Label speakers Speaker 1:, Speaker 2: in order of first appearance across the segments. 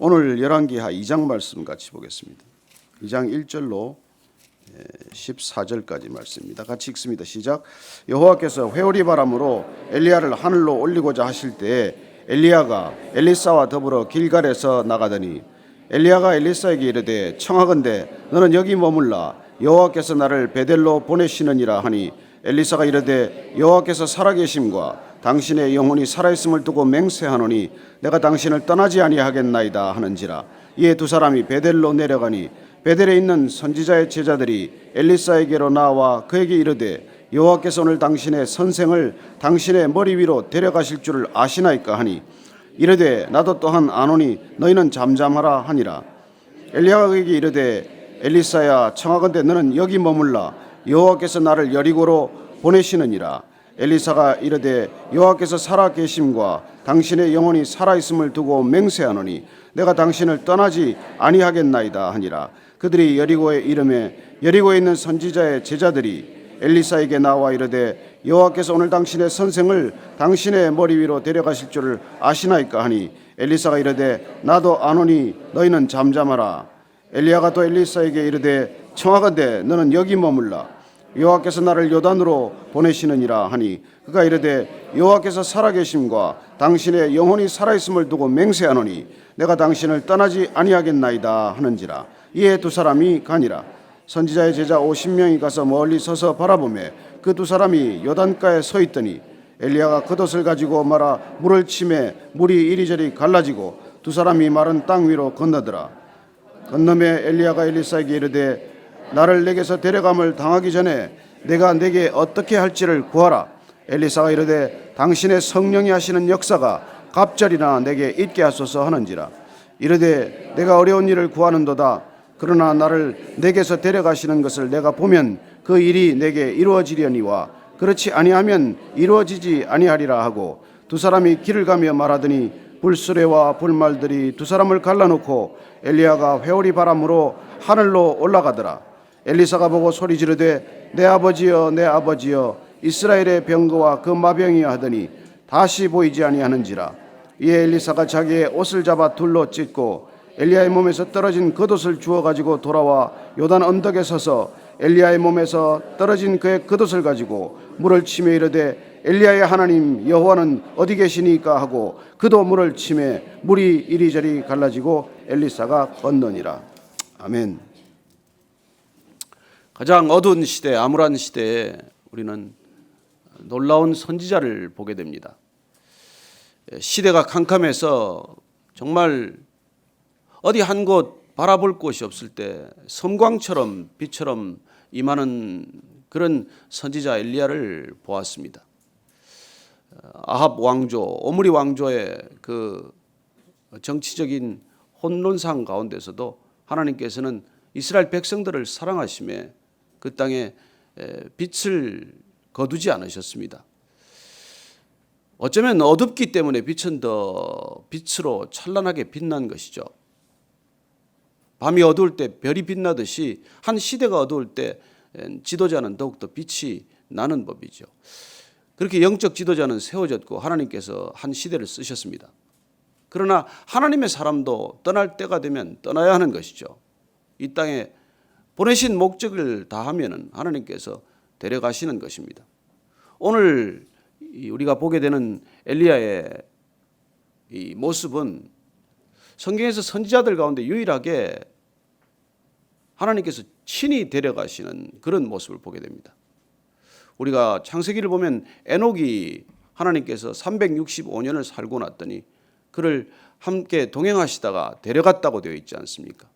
Speaker 1: 오늘 열왕기하 2장 말씀 같이 보겠습니다. 2장 1절로 14절까지 말씀입니다. 같이 읽습니다. 시작. 여호와께서 회오리 바람으로 엘리야를 하늘로 올리고자 하실 때에 엘리야가 엘리사와 더불어 길갈에서 나가더니 엘리야가 엘리사에게 이르되 청하건대 너는 여기 머물라 여호와께서 나를 베델로 보내시느니라 하니 엘리사가 이르되 여호와께서 살아계심과 당신의 영혼이 살아있음을 두고 맹세하노니 내가 당신을 떠나지 아니하겠나이다 하는지라. 이에 두 사람이 베델로 내려가니 베델에 있는 선지자의 제자들이 엘리사에게로 나와 그에게 이르되 여호와께서 오늘 당신의 선생을 당신의 머리 위로 데려가실 줄을 아시나이까 하니 이르되 나도 또한 아노니 너희는 잠잠하라 하니라. 엘리야가 그에게 이르되 엘리사야 청하건대 너는 여기 머물라 여호와께서 나를 여리고로 보내시느니라. 엘리사가 이르되 여호와께서 살아계심과 당신의 영혼이 살아있음을 두고 맹세하노니 내가 당신을 떠나지 아니하겠나이다 하니라. 그들이 여리고에 이르매 여리고에 있는 선지자의 제자들이 엘리사에게 나와 이르되 여호와께서 오늘 당신의 선생을 당신의 머리 위로 데려가실 줄을 아시나이까 하니 엘리사가 이르되 나도 아노니 너희는 잠잠하라. 엘리야가 또 엘리사에게 이르되 청하건대 너는 여기 머물라 여호와께서 나를 요단으로 보내시느니라 하니 그가 이르되 여호와께서 살아계심과 당신의 영혼이 살아있음을 두고 맹세하노니 내가 당신을 떠나지 아니하겠나이다 하는지라. 이에 두 사람이 가니라. 선지자의 제자 50명이 가서 멀리 서서 바라보매 그 두 사람이 요단가에 서 있더니 엘리야가 겉옷을 가지고 말아 물을 치매 물이 이리저리 갈라지고 두 사람이 마른 땅 위로 건너더라. 건너매 엘리야가 엘리사에게 이르되 나를 내게서 데려감을 당하기 전에 내가 내게 어떻게 할지를 구하라. 엘리사가 이르되 당신의 성령이 하시는 역사가 갑절이나 내게 있게 하소서 하는지라. 이르되 내가 어려운 일을 구하는도다. 그러나 나를 내게서 데려가시는 것을 내가 보면 그 일이 내게 이루어지려니와 그렇지 아니하면 이루어지지 아니하리라 하고 두 사람이 길을 가며 말하더니 불수레와 불말들이 두 사람을 갈라놓고 엘리야가 회오리 바람으로 하늘로 올라가더라. 엘리사가 보고 소리 지르되 내 아버지여 내 아버지여 이스라엘의 병거와 그 마병이여 하더니 다시 보이지 아니하는지라. 이에 엘리사가 자기의 옷을 잡아 둘로 찢고 엘리야의 몸에서 떨어진 겉옷을 주워 가지고 돌아와 요단 언덕에 서서 엘리야의 몸에서 떨어진 그의 겉옷을 가지고 물을 치며 이르되 엘리야의 하나님 여호와는 어디 계시니까 하고 그도 물을 치매 물이 이리저리 갈라지고 엘리사가 건너니라. 아멘. 가장 어두운 시대, 암울한 시대에 우리는 놀라운 선지자를 보게 됩니다. 시대가 캄캄해서 정말 어디 한 곳 바라볼 곳이 없을 때 섬광처럼 빛처럼 임하는 그런 선지자 엘리야를 보았습니다. 아합 왕조, 오므리 왕조의 그 정치적인 혼돈상 가운데서도 하나님께서는 이스라엘 백성들을 사랑하심에 그 땅에 빛을 거두지 않으셨습니다. 어쩌면 어둡기 때문에 빛은 더 빛으로 찬란하게 빛난 것이죠. 밤이 어두울 때 별이 빛나듯이 한 시대가 어두울 때 지도자는 더욱더 빛이 나는 법이죠. 그렇게 영적 지도자는 세워졌고 하나님께서 한 시대를 쓰셨습니다. 그러나 하나님의 사람도 떠날 때가 되면 떠나야 하는 것이죠. 이 땅에 보내신 목적을 다하면 하나님께서 데려가시는 것입니다. 오늘 우리가 보게 되는 엘리야의 이 모습은 성경에서 선지자들 가운데 유일하게 하나님께서 친히 데려가시는 그런 모습을 보게 됩니다. 우리가 창세기를 보면 에녹이 하나님께서 365년을 살고 났더니 그를 함께 동행하시다가 데려갔다고 되어 있지 않습니까?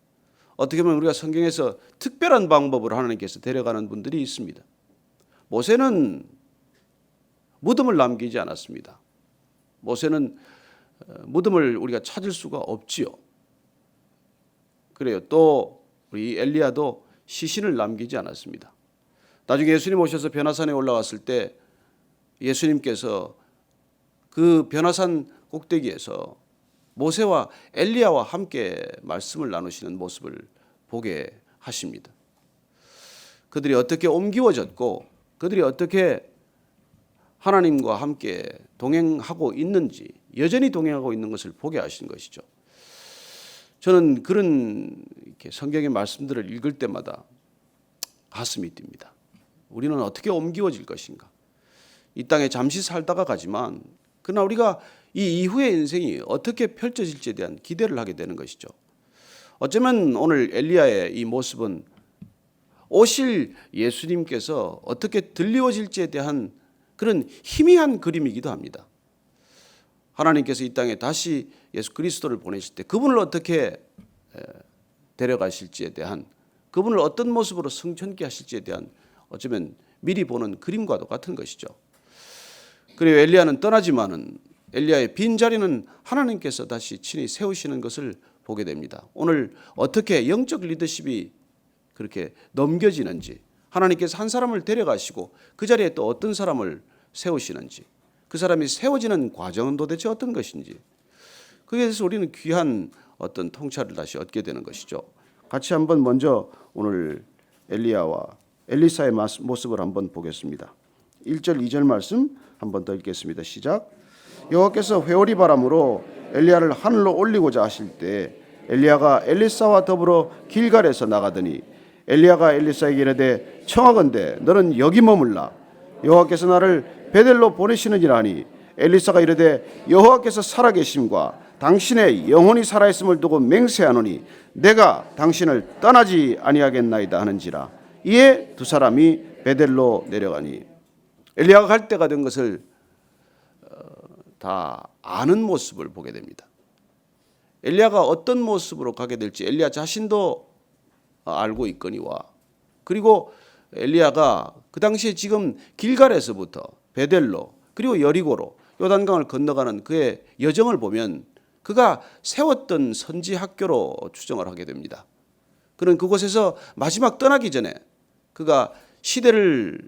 Speaker 1: 어떻게 보면 우리가 성경에서 특별한 방법으로 하나님께서 데려가는 분들이 있습니다. 모세는 무덤을 남기지 않았습니다. 모세는 무덤을 우리가 찾을 수가 없지요. 그래요. 또 우리 엘리야도 시신을 남기지 않았습니다. 나중에 예수님 오셔서 변화산에 올라갔을 때 예수님께서 그 변화산 꼭대기에서 모세와 엘리야와 함께 말씀을 나누시는 모습을 보게 하십니다. 그들이 어떻게 옮기워졌고 그들이 어떻게 하나님과 함께 동행하고 있는지, 여전히 동행하고 있는 것을 보게 하신 것이죠. 저는 그런 이렇게 성경의 말씀들을 읽을 때마다 가슴이 뜁니다. 우리는 어떻게 옮기워질 것인가? 이 땅에 잠시 살다가 가지만 그러나 우리가 이 이후의 인생이 어떻게 펼쳐질지에 대한 기대를 하게 되는 것이죠. 어쩌면 오늘 엘리야의 이 모습은 오실 예수님께서 어떻게 들리워질지에 대한 그런 희미한 그림이기도 합니다. 하나님께서 이 땅에 다시 예수 그리스도를 보내실 때 그분을 어떻게 데려가실지에 대한, 그분을 어떤 모습으로 승천케 하실지에 대한 어쩌면 미리 보는 그림과도 같은 것이죠. 그리고 엘리야는 떠나지만은 엘리야의 빈자리는 하나님께서 다시 친히 세우시는 것을 보게 됩니다. 오늘 어떻게 영적 리더십이 그렇게 넘겨지는지, 하나님께서 한 사람을 데려가시고 그 자리에 또 어떤 사람을 세우시는지, 그 사람이 세워지는 과정은 도대체 어떤 것인지, 그에 대해서 우리는 귀한 어떤 통찰을 다시 얻게 되는 것이죠. 같이 한번 먼저 오늘 엘리야와 엘리사의 모습을 한번 보겠습니다. 1절 2절 말씀 한번 더 읽겠습니다. 시작. 여호와께서 회오리 바람으로 엘리야를 하늘로 올리고자 하실 때 엘리야가 엘리사와 더불어 길갈에서 나가더니 엘리야가 엘리사에게 이르되 청하건대 너는 여기 머물라. 여호와께서 나를 베델로 보내시느니라 하니 엘리사가 이르되 여호와께서 살아계심과 당신의 영혼이 살아있음을 두고 맹세하노니 내가 당신을 떠나지 아니하겠나이다 하는지라. 이에 두 사람이 베델로 내려가니 엘리야가 갈 때가 된 것을 다 아는 모습을 보게 됩니다. 엘리야가 어떤 모습으로 가게 될지 엘리야 자신도 알고 있거니와, 그리고 엘리야가 그 당시에 지금 길갈에서부터 베델로 그리고 여리고로 요단강을 건너가는 그의 여정을 보면 그가 세웠던 선지 학교로 추정을 하게 됩니다. 그는 그곳에서 마지막 떠나기 전에 그가 시대를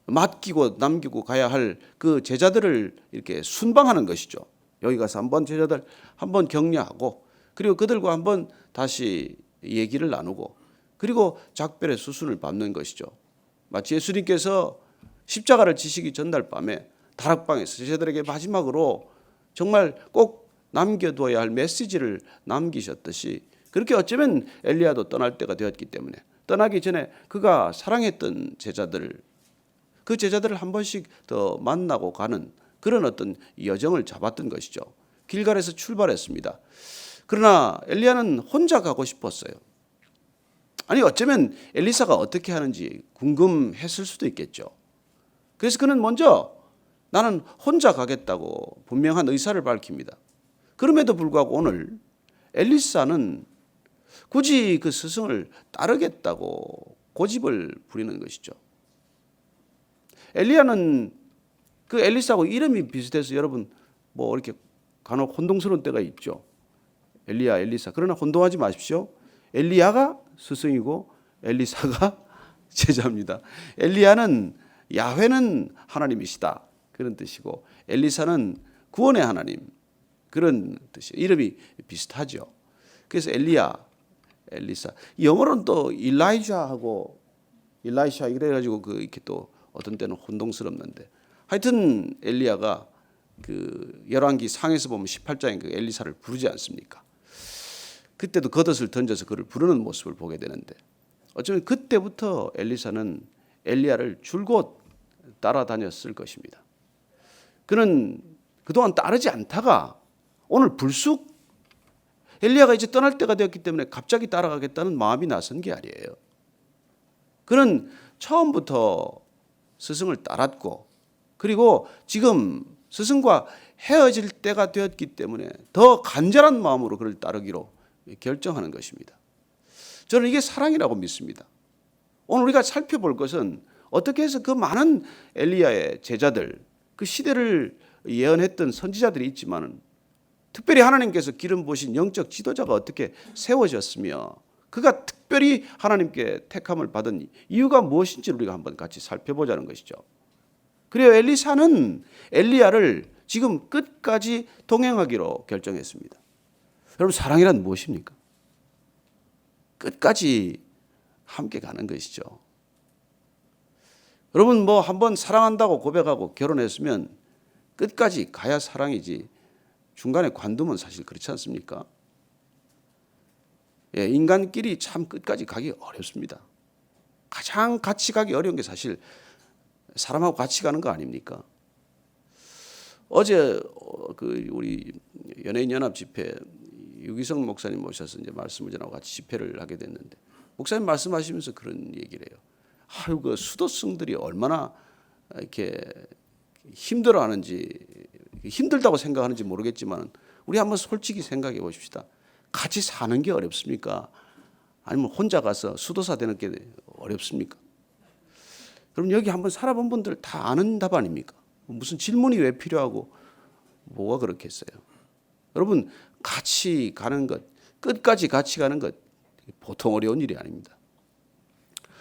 Speaker 1: 맡기고 남기고 가야 할 그 제자들을 이렇게 순방하는 것이죠. 여기 가서 한번 제자들 한번 격려하고, 그리고 그들과 한번 다시 얘기를 나누고, 그리고 작별의 수순을 밟는 것이죠. 마치 예수님께서 십자가를 지시기 전날 밤에 다락방에서 제자들에게 마지막으로 정말 꼭 남겨둬야 할 메시지를 남기셨듯이, 그렇게 어쩌면 엘리야도 떠날 때가 되었기 때문에 떠나기 전에 그가 사랑했던 제자들, 그 제자들을 한 번씩 더 만나고 가는 그런 어떤 여정을 잡았던 것이죠. 길갈에서 출발했습니다. 그러나 엘리야는 혼자 가고 싶었어요. 아니 어쩌면 엘리사가 어떻게 하는지 궁금했을 수도 있겠죠. 그래서 그는 먼저 나는 혼자 가겠다고 분명한 의사를 밝힙니다. 그럼에도 불구하고 오늘 엘리사는 굳이 그 스승을 따르겠다고 고집을 부리는 것이죠. 엘리야는 그 엘리사하고 이름이 비슷해서 여러분 뭐 이렇게 간혹 혼동스러운 때가 있죠. 엘리야, 엘리사. 그러나 혼동하지 마십시오. 엘리야가 스승이고 엘리사가 제자입니다. 엘리야는 야훼는 하나님이시다 그런 뜻이고, 엘리사는 구원의 하나님 그런 뜻이에요. 이름이 비슷하죠. 그래서 엘리야, 엘리사. 영어로는 또 일라이자하고 일라이샤 이래가지고 그 이렇게 또 어떤 때는 혼동스럽는데, 하여튼 엘리야가 그 열왕기 상에서 보면 18장에 그 엘리사를 부르지 않습니까? 그때도 겉옷을 던져서 그를 부르는 모습을 보게 되는데, 어쩌면 그때부터 엘리사는 엘리야를 줄곧 따라다녔을 것입니다. 그는 그동안 따르지 않다가 오늘 불쑥 엘리야가 이제 떠날 때가 되었기 때문에 갑자기 따라가겠다는 마음이 나선 게 아니에요. 그는 처음부터 스승을 따랐고, 그리고 지금 스승과 헤어질 때가 되었기 때문에 더 간절한 마음으로 그를 따르기로 결정하는 것입니다. 저는 이게 사랑이라고 믿습니다. 오늘 우리가 살펴볼 것은 어떻게 해서 그 많은 엘리야의 제자들, 그 시대를 예언했던 선지자들이 있지만 특별히 하나님께서 기름 부으신 영적 지도자가 어떻게 세워졌으며 그가 특별히 하나님께 택함을 받은 이유가 무엇인지를 우리가 한번 같이 살펴보자는 것이죠. 그래요, 엘리사는 엘리야를 지금 끝까지 동행하기로 결정했습니다. 여러분, 사랑이란 무엇입니까? 끝까지 함께 가는 것이죠. 여러분, 뭐 한번 사랑한다고 고백하고 결혼했으면 끝까지 가야 사랑이지 중간에 관두면 사실 그렇지 않습니까? 인간끼리 참 끝까지 가기 어렵습니다. 가장 같이 가기 어려운 게 사실 사람하고 같이 가는 거 아닙니까? 어제 우리 연예인 연합 집회 유기성 목사님 모셔서 이제 말씀을 전하고 같이 집회를 하게 됐는데 목사님 말씀하시면서 그런 얘기를 해요. 아유, 그 수도승들이 얼마나 이렇게 힘들어하는지, 힘들다고 생각하는지 모르겠지만 우리 한번 솔직히 생각해 보십시다. 같이 사는 게 어렵습니까? 아니면 혼자 가서 수도사 되는 게 어렵습니까? 그럼 여기 한번 살아본 분들 다 아는 답 아닙니까? 무슨 질문이 왜 필요하고 뭐가 그렇겠어요? 여러분, 같이 가는 것, 끝까지 같이 가는 것 보통 어려운 일이 아닙니다.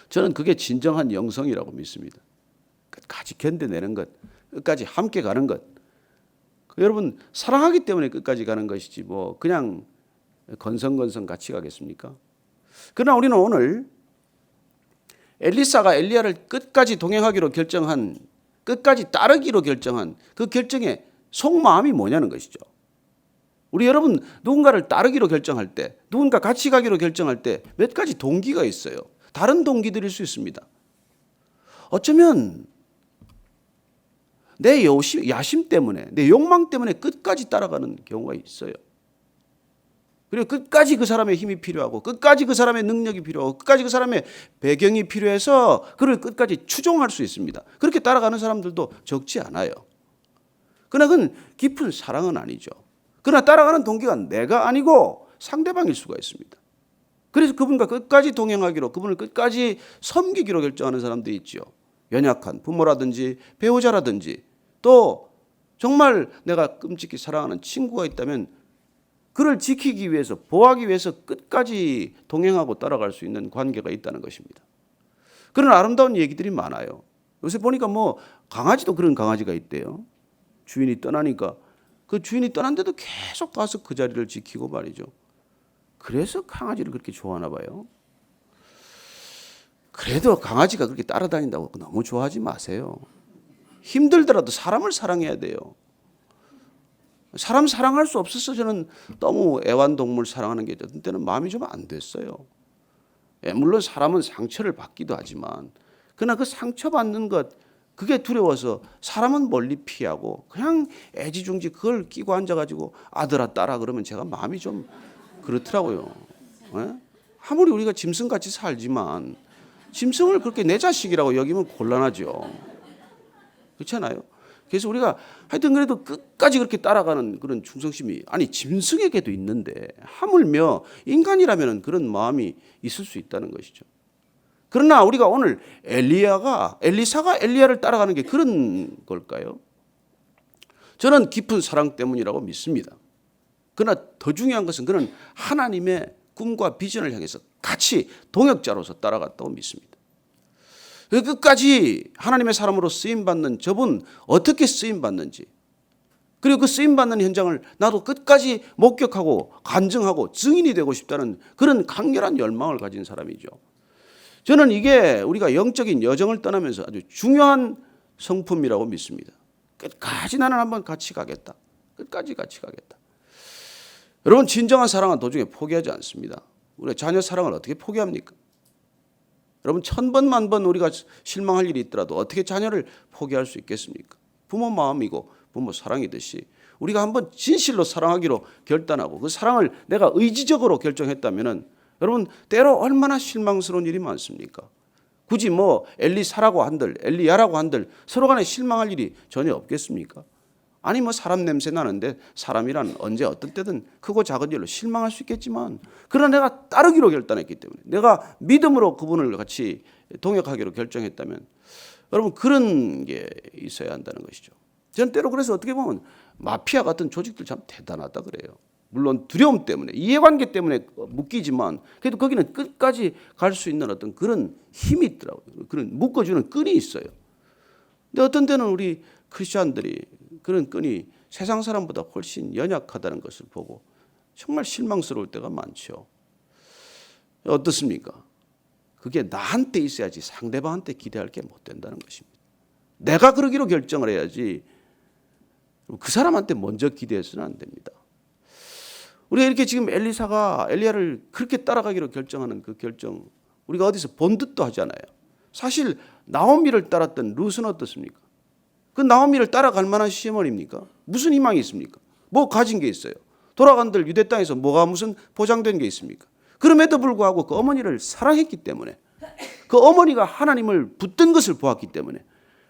Speaker 1: 저는 그게 진정한 영성이라고 믿습니다. 끝까지 견뎌내는 것, 끝까지 함께 가는 것. 여러분, 사랑하기 때문에 끝까지 가는 것이지 뭐 그냥 건성건성 같이 가겠습니까? 그러나 우리는 오늘 엘리사가 엘리야를 끝까지 동행하기로 결정한, 끝까지 따르기로 결정한 그 결정의 속마음이 뭐냐는 것이죠. 우리 여러분, 누군가를 따르기로 결정할 때, 누군가 같이 가기로 결정할 때 몇 가지 동기가 있어요. 다른 동기들일 수 있습니다. 어쩌면 내 야심 때문에, 내 욕망 때문에 끝까지 따라가는 경우가 있어요. 그리고 끝까지 그 사람의 힘이 필요하고, 끝까지 그 사람의 능력이 필요하고, 끝까지 그 사람의 배경이 필요해서 그를 끝까지 추종할 수 있습니다. 그렇게 따라가는 사람들도 적지 않아요. 그러나 그건 깊은 사랑은 아니죠. 그러나 따라가는 동기가 내가 아니고 상대방일 수가 있습니다. 그래서 그분과 끝까지 동행하기로, 그분을 끝까지 섬기기로 결정하는 사람들이 있죠. 연약한 부모라든지 배우자라든지, 또 정말 내가 끔찍히 사랑하는 친구가 있다면 그를 지키기 위해서, 보호하기 위해서 끝까지 동행하고 따라갈 수 있는 관계가 있다는 것입니다. 그런 아름다운 얘기들이 많아요. 요새 보니까 뭐 강아지도 그런 강아지가 있대요. 주인이 떠나니까 그 주인이 떠난데도 계속 가서 그 자리를 지키고 말이죠. 그래서 강아지를 그렇게 좋아하나 봐요. 그래도 강아지가 그렇게 따라다닌다고 너무 좋아하지 마세요. 힘들더라도 사람을 사랑해야 돼요. 사람 사랑할 수 없어서 저는 너무 애완동물 사랑하는 게 어떤 때는 마음이 좀 안 됐어요. 물론 사람은 상처를 받기도 하지만, 그러나 그 상처받는 것, 그게 두려워서 사람은 멀리 피하고 그냥 애지중지 그걸 끼고 앉아가지고 아들아 딸아 그러면 제가 마음이 좀 그렇더라고요. 아무리 우리가 짐승같이 살지만 짐승을 그렇게 내 자식이라고 여기면 곤란하죠. 그렇잖아요. 그래서 우리가 하여튼 그래도 끝까지 그렇게 따라가는 그런 충성심이, 아니 짐승에게도 있는데 하물며 인간이라면 그런 마음이 있을 수 있다는 것이죠. 그러나 우리가 오늘 엘리사가 엘리야를 따라가는 게 그런 걸까요? 저는 깊은 사랑 때문이라고 믿습니다. 그러나 더 중요한 것은 그는 하나님의 꿈과 비전을 향해서 같이 동역자로서 따라갔다고 믿습니다. 끝까지 하나님의 사람으로 쓰임받는 저분 어떻게 쓰임받는지, 그리고 그 쓰임받는 현장을 나도 끝까지 목격하고 간증하고 증인이 되고 싶다는 그런 강렬한 열망을 가진 사람이죠. 저는 이게 우리가 영적인 여정을 떠나면서 아주 중요한 성품이라고 믿습니다. 끝까지 나는 한번 같이 가겠다. 끝까지 같이 가겠다. 여러분, 진정한 사랑은 도중에 포기하지 않습니다. 우리가 자녀 사랑을 어떻게 포기합니까? 여러분, 1000번 만번 우리가 실망할 일이 있더라도 어떻게 자녀를 포기할 수 있겠습니까? 부모 마음이고 부모 사랑이듯이 우리가 한번 진실로 사랑하기로 결단하고 그 사랑을 내가 의지적으로 결정했다면은, 여러분, 때로 얼마나 실망스러운 일이 많습니까? 굳이 뭐 엘리사라고 한들 엘리야라고 한들 서로 간에 실망할 일이 전혀 없겠습니까? 아니 뭐 사람 냄새 나는데 사람이란 언제 어떤 때든 크고 작은 일로 실망할 수 있겠지만, 그러나 내가 따르기로 결단했기 때문에, 내가 믿음으로 그분을 같이 동역하기로 결정했다면, 여러분 그런 게 있어야 한다는 것이죠. 저는 때로 그래서 어떻게 보면 마피아 같은 조직들 참 대단하다 그래요. 물론 두려움 때문에, 이해관계 때문에 묶이지만 그래도 거기는 끝까지 갈 수 있는 어떤 그런 힘이 있더라고요. 그런 묶어주는 끈이 있어요. 근데 어떤 때는 우리 크리스천들이 그런 끈이 세상 사람보다 훨씬 연약하다는 것을 보고 정말 실망스러울 때가 많죠. 어떻습니까? 그게 나한테 있어야지 상대방한테 기대할 게 못 된다는 것입니다. 내가 그러기로 결정을 해야지 그 사람한테 먼저 기대해서는 안 됩니다. 우리가 이렇게 지금 엘리사가 엘리야를 그렇게 따라가기로 결정하는 그 결정, 우리가 어디서 본 듯도 하지 않아요. 사실 나오미를 따랐던 룻은 어떻습니까? 그 나오미를 따라갈 만한 시어머니입니까? 무슨 희망이 있습니까? 뭐 가진 게 있어요? 돌아간들 유대 땅에서 뭐가 무슨 보장된 게 있습니까? 그럼에도 불구하고 그 어머니를 사랑했기 때문에, 그 어머니가 하나님을 붙든 것을 보았기 때문에,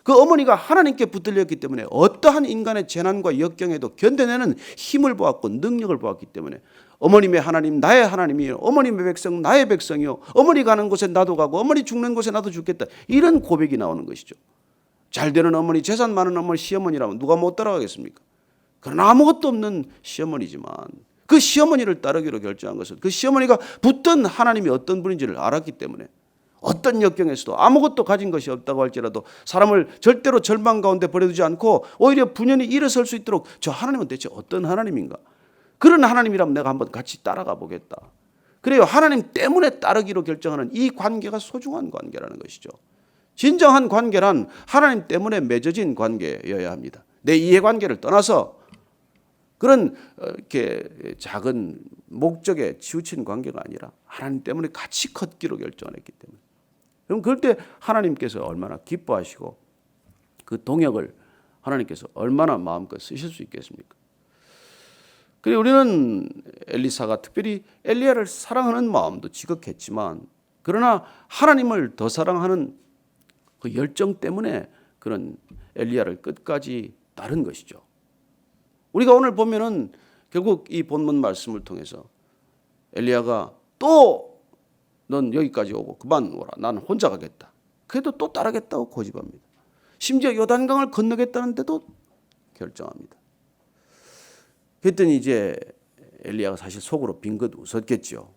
Speaker 1: 그 어머니가 하나님께 붙들렸기 때문에 어떠한 인간의 재난과 역경에도 견뎌내는 힘을 보았고 능력을 보았기 때문에 어머님의 하나님 나의 하나님이요, 어머님의 백성 나의 백성이요, 어머니 가는 곳에 나도 가고 어머니 죽는 곳에 나도 죽겠다, 이런 고백이 나오는 것이죠. 잘되는 어머니, 재산 많은 어머니, 시어머니라면 누가 못 따라가겠습니까? 그러나 아무것도 없는 시어머니지만 그 시어머니를 따르기로 결정한 것은 그 시어머니가 붙든 하나님이 어떤 분인지를 알았기 때문에 어떤 역경에서도 아무것도 가진 것이 없다고 할지라도 사람을 절대로 절망 가운데 버려두지 않고 오히려 분연히 일어설 수 있도록 저 하나님은 대체 어떤 하나님인가? 그런 하나님이라면 내가 한번 같이 따라가 보겠다. 그래요. 하나님 때문에 따르기로 결정하는 이 관계가 소중한 관계라는 것이죠. 진정한 관계란 하나님 때문에 맺어진 관계여야 합니다. 내 이해관계를 떠나서 그런 이렇게 작은 목적에 치우친 관계가 아니라 하나님 때문에 같이 걷기로 결정을 했기 때문에, 그럼 그럴 때 하나님께서 얼마나 기뻐하시고 그 동역을 하나님께서 얼마나 마음껏 쓰실 수 있겠습니까? 그리고 우리는 엘리사가 특별히 엘리야를 사랑하는 마음도 지극했지만 그러나 하나님을 더 사랑하는 그 열정 때문에 그런 엘리야를 끝까지 따른 것이죠. 우리가 오늘 보면은 결국 이 본문 말씀을 통해서 엘리야가 또 넌 여기까지 오고 그만 오라, 나는 혼자 가겠다. 그래도 또 따르겠다고 고집합니다. 심지어 요단강을 건너겠다는데도 결정합니다. 그랬더니 이제 엘리야가 사실 속으로 빙긋 웃었겠죠.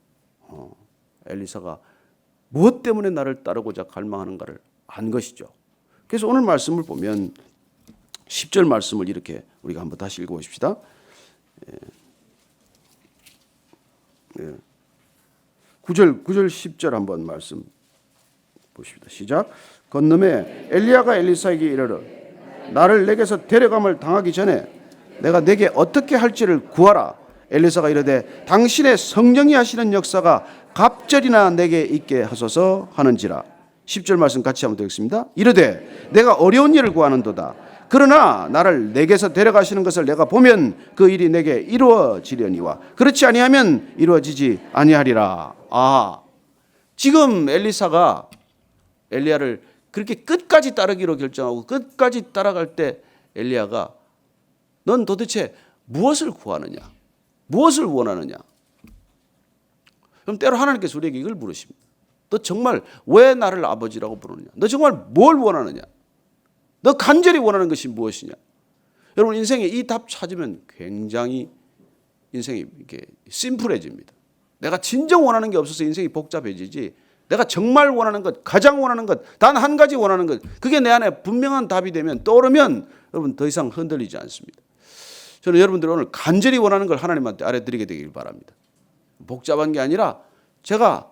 Speaker 1: 엘리사가 무엇 때문에 나를 따르고자 갈망하는가를 안 것이죠. 그래서 오늘 말씀을 보면 10절 말씀을 이렇게 우리가 한번 다시 읽어보십시다. 9절 10절 한번 말씀 보십시다. 시작. 건너매 엘리야가 엘리사에게 이르되 나를 내게서 데려감을 당하기 전에 내가 내게 어떻게 할지를 구하라. 엘리사가 이르되 당신의 성령이 하시는 역사가 갑절이나 내게 있게 하소서 하는지라. 10절 말씀 같이 한번 읽겠습니다. 이르되 내가 어려운 일을 구하는도다. 그러나 나를 내게서 데려가시는 것을 내가 보면 그 일이 내게 이루어지려니와 그렇지 아니하면 이루어지지 아니하리라. 지금 엘리사가 엘리야를 그렇게 끝까지 따르기로 결정하고 끝까지 따라갈 때 엘리야가 넌 도대체 무엇을 구하느냐? 무엇을 원하느냐? 그럼 때로 하나님께서 우리에게 이걸 물으십니다. 너 정말 왜 나를 아버지라고 부르느냐? 너 정말 뭘 원하느냐? 너 간절히 원하는 것이 무엇이냐? 여러분 인생에 이 답 찾으면 굉장히 인생이 이렇게 심플해집니다. 내가 진정 원하는 게 없어서 인생이 복잡해지지, 내가 정말 원하는 것, 가장 원하는 것, 단 한 가지 원하는 것, 그게 내 안에 분명한 답이 되면 떠오르면 여러분 더 이상 흔들리지 않습니다. 저는 여러분들 오늘 간절히 원하는 걸 하나님한테 아뢰드리게 되길 바랍니다. 복잡한 게 아니라 제가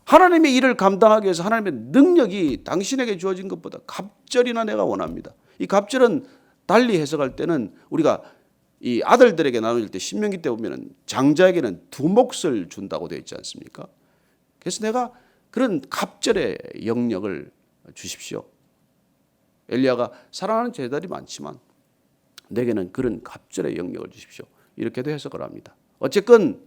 Speaker 1: 하나님의 일을 감당하기 위해서 하나님의 능력이 당신에게 주어진 것보다 갑절이나 내가 원합니다. 이 갑절은 달리 해석할 때는 우리가 이 아들들에게 나눌 때 신명기 때 보면 장자에게는 2몫을 준다고 되어 있지 않습니까? 그래서 내가 그런 갑절의 영역을 주십시오. 엘리야가 사랑하는 제자들이 많지만 내게는 그런 갑절의 영역을 주십시오. 이렇게도 해석을 합니다. 어쨌건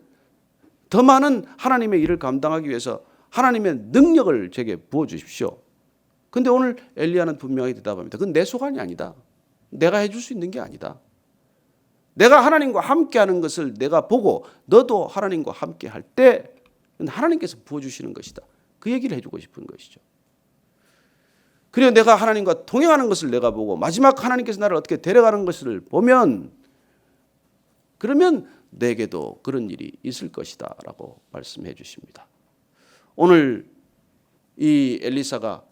Speaker 1: 더 많은 하나님의 일을 감당하기 위해서 하나님의 능력을 제게 부어주십시오. 그런데 오늘 엘리야는 분명히 대답합니다. 그건 내 소관이 아니다. 내가 해줄 수 있는 게 아니다. 내가 하나님과 함께하는 것을 내가 보고 너도 하나님과 함께할 때 하나님께서 부어주시는 것이다. 그 얘기를 해주고 싶은 것이죠. 그리고 내가 하나님과 동행하는 것을 내가 보고 마지막 하나님께서 나를 어떻게 데려가는 것을 보면 그러면 내게도 그런 일이 있을 것이다 라고 말씀해 주십니다. 오늘 이 엘리사가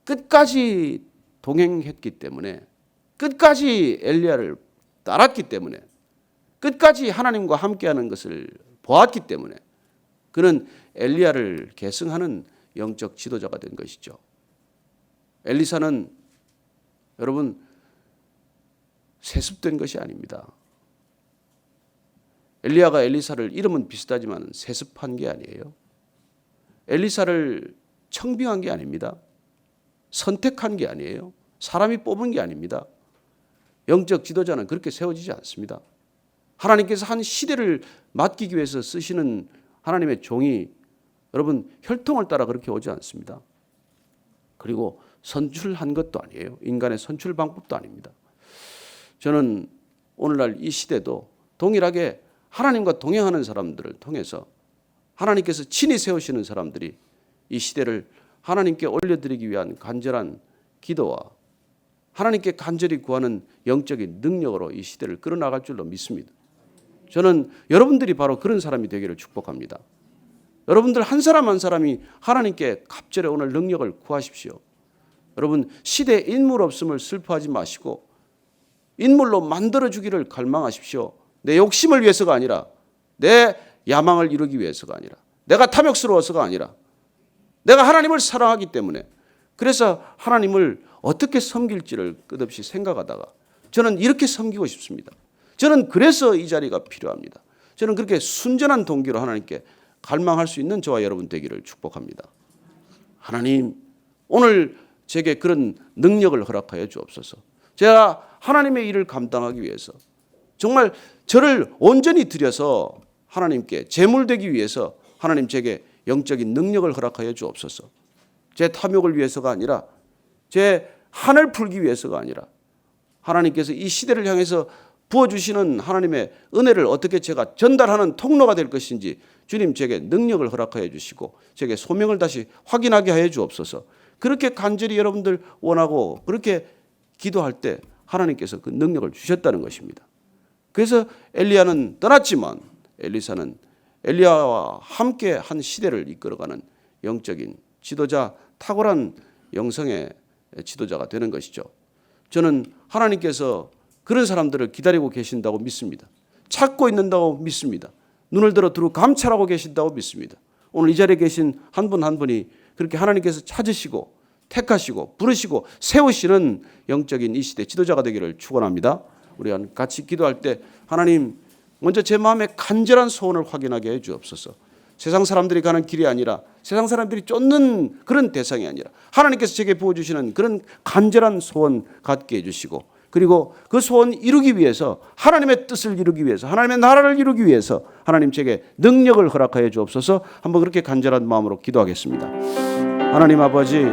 Speaker 1: 끝까지 동행했기 때문에, 끝까지 엘리야를 따랐기 때문에, 끝까지 하나님과 함께하는 것을 보았기 때문에 그는 엘리야를 계승하는 영적 지도자가 된 것이죠. 엘리사는 여러분 세습된 것이 아닙니다.
Speaker 2: 엘리야가 엘리사를 이름은 비슷하지만 세습한 게 아니에요. 엘리사를 청빙한 게 아닙니다. 선택한 게 아니에요. 사람이 뽑은 게 아닙니다. 영적 지도자는 그렇게 세워지지 않습니다. 하나님께서 한 시대를 맡기기 위해서 쓰시는 하나님의 종이 여러분 혈통을 따라 그렇게 오지 않습니다. 그리고 선출한 것도 아니에요. 인간의 선출 방법도 아닙니다. 저는 오늘날 이 시대도 동일하게 하나님과 동행하는 사람들을 통해서 하나님께서 친히 세우시는 사람들이 이 시대를 하나님께 올려드리기 위한 간절한 기도와 하나님께 간절히 구하는 영적인 능력으로 이 시대를 끌어나갈 줄로 믿습니다. 저는 여러분들이 바로 그런 사람이 되기를 축복합니다. 여러분들 한 사람 한 사람이 하나님께 갑절에 오늘 능력을 구하십시오. 여러분 시대에 인물 없음을 슬퍼하지 마시고 인물로 만들어주기를 갈망하십시오. 내 욕심을 위해서가 아니라 내 야망을 이루기 위해서가 아니라 내가 탐욕스러워서가 아니라 내가 하나님을 사랑하기 때문에 그래서 하나님을 어떻게 섬길지를 끝없이 생각하다가 저는 이렇게 섬기고 싶습니다. 저는 그래서 이 자리가 필요합니다. 저는 그렇게 순전한 동기로 하나님께 갈망할 수 있는 저와 여러분 되기를 축복합니다. 하나님 오늘 제게 그런 능력을 허락하여 주옵소서. 제가 하나님의 일을 감당하기 위해서 정말 저를 온전히 들여서 하나님께 제물되기 위해서 하나님 제게 영적인 능력을 허락하여 주옵소서. 제 탐욕을 위해서가 아니라 제 한을 풀기 위해서가 아니라 하나님께서 이 시대를 향해서 부어주시는 하나님의 은혜를 어떻게 제가 전달하는 통로가 될 것인지 주님 제게 능력을 허락하여 주시고 제게 소명을 다시 확인하게 하여 주옵소서. 그렇게 간절히 여러분들 원하고 그렇게 기도할 때 하나님께서 그 능력을 주셨다는 것입니다. 그래서 엘리야는 떠났지만 엘리사는 엘리야와 함께 한 시대를 이끌어가는 영적인 지도자, 탁월한 영성의 지도자가 되는 것이죠. 저는 하나님께서 그런 사람들을 기다리고 계신다고 믿습니다. 찾고 있는다고 믿습니다. 눈을 들어 두루 감찰하고 계신다고 믿습니다. 오늘 이 자리에 계신 한 분 한 분이 그렇게 하나님께서 찾으시고 택하시고 부르시고 세우시는 영적인 이 시대 지도자가 되기를 축원합니다. 우리 같이 기도할 때 하나님 먼저 제 마음의 간절한 소원을 확인하게 해 주옵소서. 세상 사람들이 가는 길이 아니라 세상 사람들이 쫓는 그런 대상이 아니라 하나님께서 제게 부어주시는 그런 간절한 소원 갖게 해주시고 그리고 그 소원 이루기 위해서 하나님의 뜻을 이루기 위해서 하나님의 나라를 이루기 위해서 하나님 제게 능력을 허락하여 주옵소서. 한번 그렇게 간절한 마음으로 기도하겠습니다. 하나님 아버지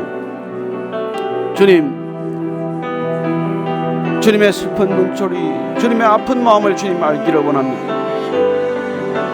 Speaker 2: 주님의 슬픈 눈초리 주님의 아픈 마음을 주님 알기를 원합니다.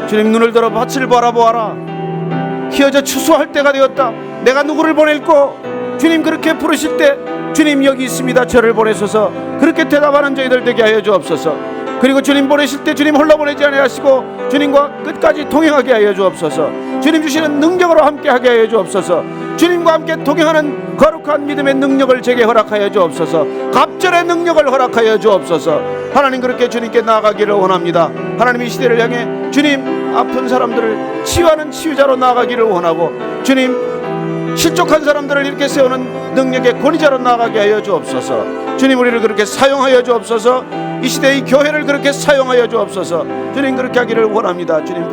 Speaker 2: 주님 눈을 들어 밭을 바라보아라. 희어져 추수할 때가 되었다. 내가 누구를 보낼꼬? 주님 그렇게 부르실 때 주님 여기 있습니다. 저를 보내소서. 그렇게 대답하는 저희들 되게 하여 주옵소서. 그리고 주님 보내실 때 주님 홀로 보내지 아니하시고 주님과 끝까지 동행하게 하여 주옵소서. 주님 주시는 능력으로 함께하게 하여 주옵소서. 주님과 함께 동행하는 거룩한 믿음의 능력을 제게 허락하여 주옵소서. 갑절의 능력을 허락하여 주옵소서. 하나님 그렇게 주님께 나아가기를 원합니다. 하나님 이 시대를 향해 주님 아픈 사람들을 치유하는 치유자로 나아가기를 원하고 주님 실족한 사람들을 이렇게 세우는 능력의 권위자로 나아가게 하여 주옵소서. 주님 우리를 그렇게 사용하여 주옵소서. 이 시대의 교회를 그렇게 사용하여 주옵소서. 주님 그렇게 하기를 원합니다. 주님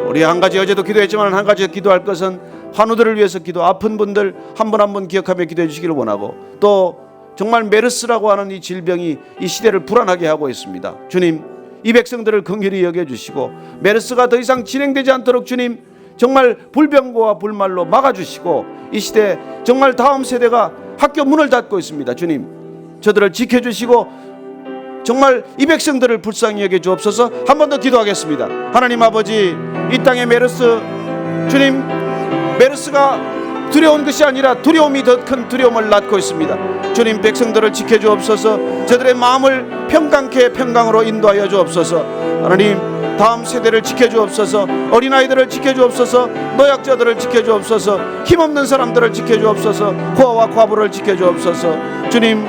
Speaker 2: 우리 한 가지 어제도 기도했지만 한 가지 기도할 것은 환우들을 위해서 기도 아픈 분들 한 분 한 분 기억하며 기도해 주시기를 원하고 또 정말 메르스라고 하는 이 질병이 이 시대를 불안하게 하고 있습니다. 주님 이 백성들을 긍휼히 여겨주시고 메르스가 더 이상 진행되지 않도록 주님 정말 불병거와 불말로 막아주시고 이 시대 정말 다음 세대가 학교 문을 닫고 있습니다. 주님 저들을 지켜주시고 정말 이 백성들을 불쌍히 여겨 주옵소서. 한 번 더 기도하겠습니다. 하나님 아버지 이 땅의 메르스 주님 메르스가 두려운 것이 아니라 두려움이 더 큰 두려움을 낳고 있습니다. 주님 백성들을 지켜주옵소서. 저들의 마음을 평강으로 인도하여 주옵소서. 하나님 다음 세대를 지켜주옵소서. 어린아이들을 지켜주옵소서. 노약자들을 지켜주옵소서. 힘없는 사람들을 지켜주옵소서. 고아와 과부를 지켜주옵소서. 주님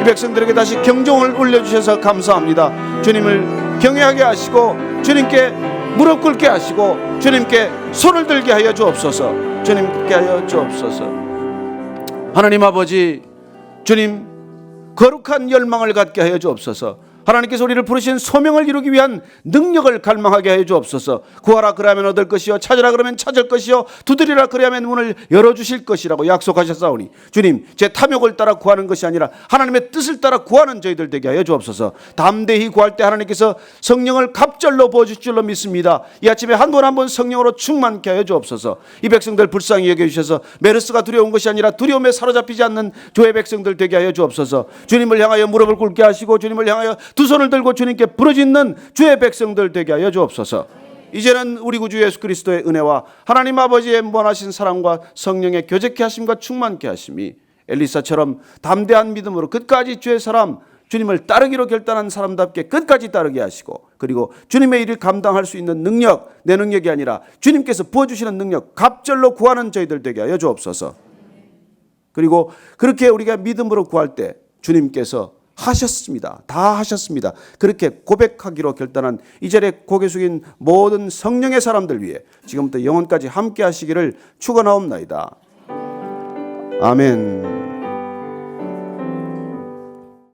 Speaker 2: 이 백성들에게 다시 경종을 울려주셔서 감사합니다. 주님을 경외하게 하시고 주님께 무릎 꿇게 하시고 주님께 손을 들게 하여 주옵소서. 주님께 하여 주옵소서. 하나님 아버지 주님 거룩한 열망을 갖게 하여 주옵소서. 하나님께서 우리를 부르신 소명을 이루기 위한 능력을 갈망하게 하여 주옵소서. 구하라 그러면 얻을 것이요, 찾으라 그러면 찾을 것이요, 두드리라 그러면 문을 열어주실 것이라고 약속하셨사오니 주님, 제 탐욕을 따라 구하는 것이 아니라 하나님의 뜻을 따라 구하는 저희들 되게 하여 주옵소서. 담대히 구할 때 하나님께서 성령을 갑절로 부어주실 줄로 믿습니다. 이 아침에 한 번 한 번 성령으로 충만케 하여 주옵소서. 이 백성들 불쌍히 여겨주셔서 메르스가 두려운 것이 아니라 두려움에 사로잡히지 않는 주의 백성들 되게 하여 주옵소서. 주님을 향하여 무릎을 꿇게 하시고 주님을 향하여 두 손을 들고 주님께 부르짖는 주의 백성들 되게 하여 주옵소서. 이제는 우리 구주 예수 그리스도의 은혜와 하나님 아버지의 무한하신 사랑과 성령의 교제케 하심과 충만케 하심이 엘리사처럼 담대한 믿음으로 끝까지 주의 사람 주님을 따르기로 결단한 사람답게 끝까지 따르게 하시고, 그리고 주님의 일을 감당할 수 있는 능력, 내 능력이 아니라 주님께서 부어주시는 능력 갑절로 구하는 저희들 되게 하여 주옵소서. 그리고 그렇게 우리가 믿음으로 구할 때 주님께서 하셨습니다. 다 하셨습니다. 그렇게 고백하기로 결단한 이 자리에 고개 숙인 모든 성령의 사람들 위해 지금부터 영원까지 함께 하시기를 축원하옵나이다. 아멘.